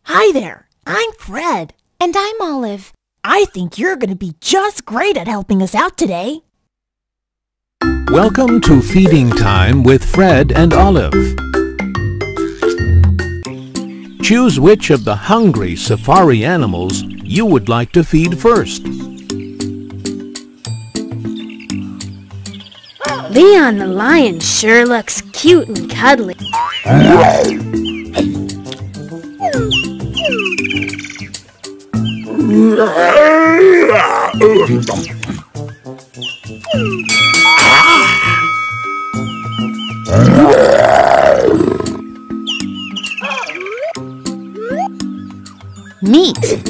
Hi there, I'm Fred. And I'm Olive. I think you're going to be just great at helping us out today. Welcome to Feeding Time with Fred and Olive. Choose which of the hungry safari animals you would like to feed first. Leon the lion sure looks cute and cuddly. Meat.